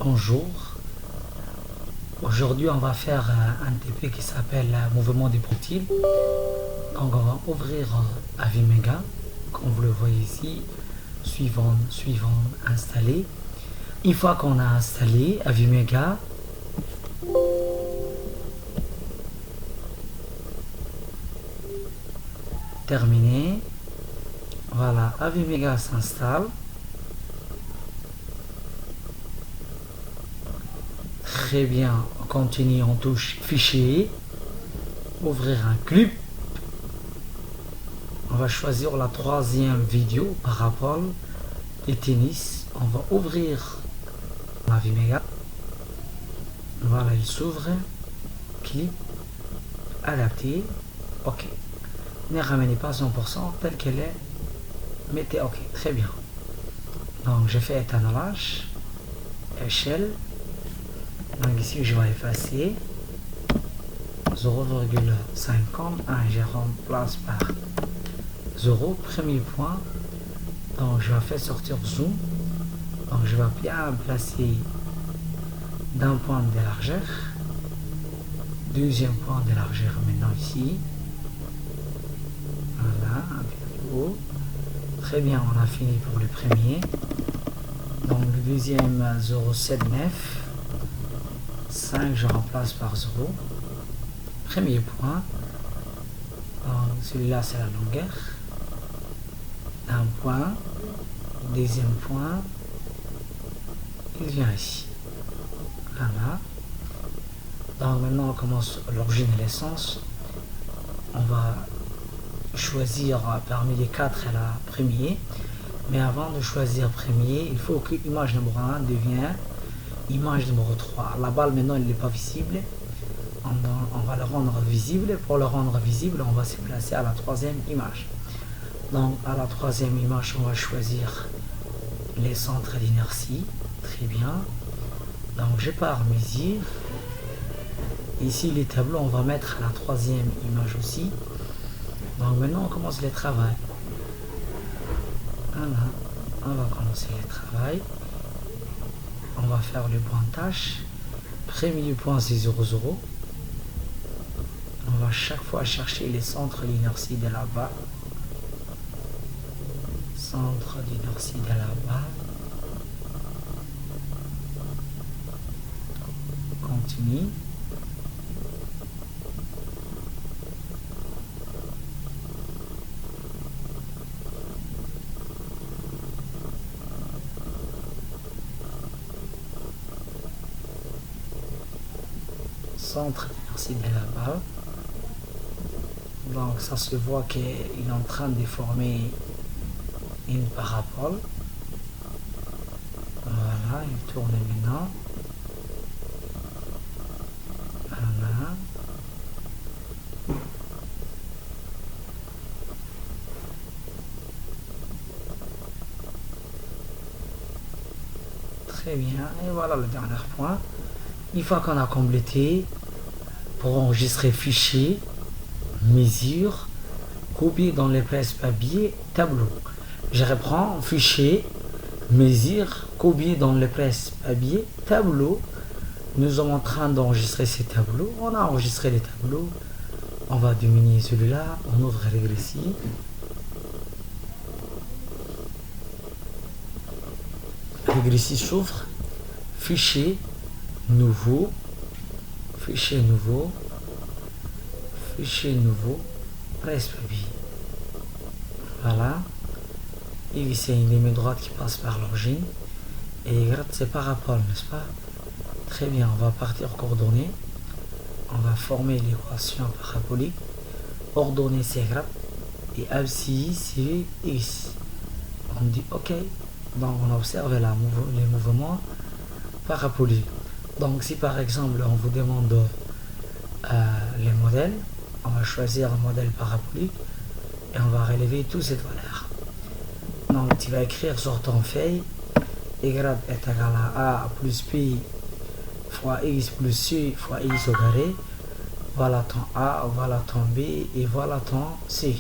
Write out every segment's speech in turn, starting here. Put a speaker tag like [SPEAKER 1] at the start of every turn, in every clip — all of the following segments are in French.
[SPEAKER 1] Bonjour, aujourd'hui on va faire un TP qui s'appelle mouvement des projectiles. Donc on va ouvrir Avimega, comme vous le voyez ici, suivant, installer. Une fois qu'on a installé Avimega, terminé, voilà, Avimega s'installe. Très bien, on continue, on touche fichier, ouvrir un clip. On va choisir la troisième vidéo parabole et tennis. On va ouvrir la Vimega. Voilà, il s'ouvre. Clip, adapté. OK. Ne ramenez pas 100% telle qu'elle est. Mettez OK. Très bien. Donc, j'ai fait étalonnage. Échelle. Donc, ici, je vais effacer. 0,51. Je remplace par 0. Premier point. Donc, je vais faire sortir zoom. Donc, je vais bien placer d'un point de largeur. Deuxième point de largeur maintenant ici. Voilà, un peu plus haut. Très bien, on a fini pour le premier. Donc, le deuxième 0,79. 5, je remplace par 0. Premier point. Donc, celui-là, c'est la longueur. Un point. Deuxième point. Il vient ici. Voilà. Donc maintenant on commence l'origine et l'essence. On va choisir parmi les quatre la premier. Mais avant de choisir premier, il faut que image numéro 1 devienne image numéro 3. La balle maintenant elle n'est pas visible. On va le rendre visible. Pour le rendre visible, on va se placer à la troisième image. Donc à la troisième image, on va choisir les centres d'inertie. Très bien. Donc je pars mesure. Ici les tableaux, on va mettre la troisième image aussi. Donc maintenant on commence le travail. Voilà. On va commencer le travail. On va faire le pointage. Premier point c'est 0,0. On va chaque fois chercher les centres d'inertie de là-bas. Centre d'inertie de là-bas. Continue. Centre d'inertie de là-bas. Donc ça se voit qu'il est en train de former une parabole. Voilà, il tourne maintenant. Voilà. Très bien. Et voilà le dernier point. Une fois qu'on a complété, pour enregistrer fichier, mesure, copier dans les presses papier, tableau. Je reprends fichier, mesure, copier dans les presses papier, tableau. Nous sommes en train d'enregistrer ces tableaux. On a enregistré les tableaux. On va diminuer celui-là. On ouvre régressif. Régressif s'ouvre. Fichier, nouveau. Fichier nouveau. Fichier nouveau. Presse papier. Voilà. Et ici, il y a une ligne droite qui passe par l'origine. Et Y, c'est parabole, n'est-ce pas? Très bien, on va partir coordonnées. On va former l'équation parabolique. Ordonnées c'est Y et abscisse c'est X. On dit OK. Donc on observe les mouvements paraboliques. Donc si par exemple on vous demande les modèles, on va choisir un modèle parabolique et on va relever toutes ces valeurs. Donc tu vas écrire sur ton feuille y est égal à A plus P fois X plus C fois X au carré. Voilà ton A, voilà ton B et voilà ton C.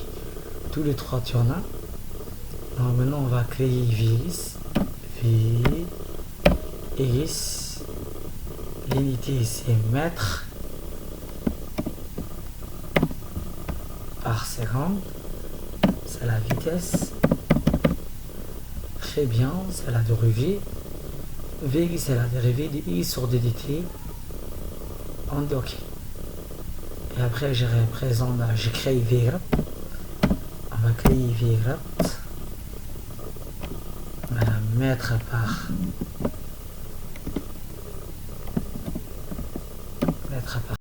[SPEAKER 1] Tous les trois tu en as. Donc maintenant on va créer VX, VX, L'unité c'est mètres par seconde. C'est la vitesse. Très bien, c'est la dérivée. V c'est la dérivée de I sur ddt. On dit OK. Et après, je représente, je crée V. On va créer V. On va la mettre par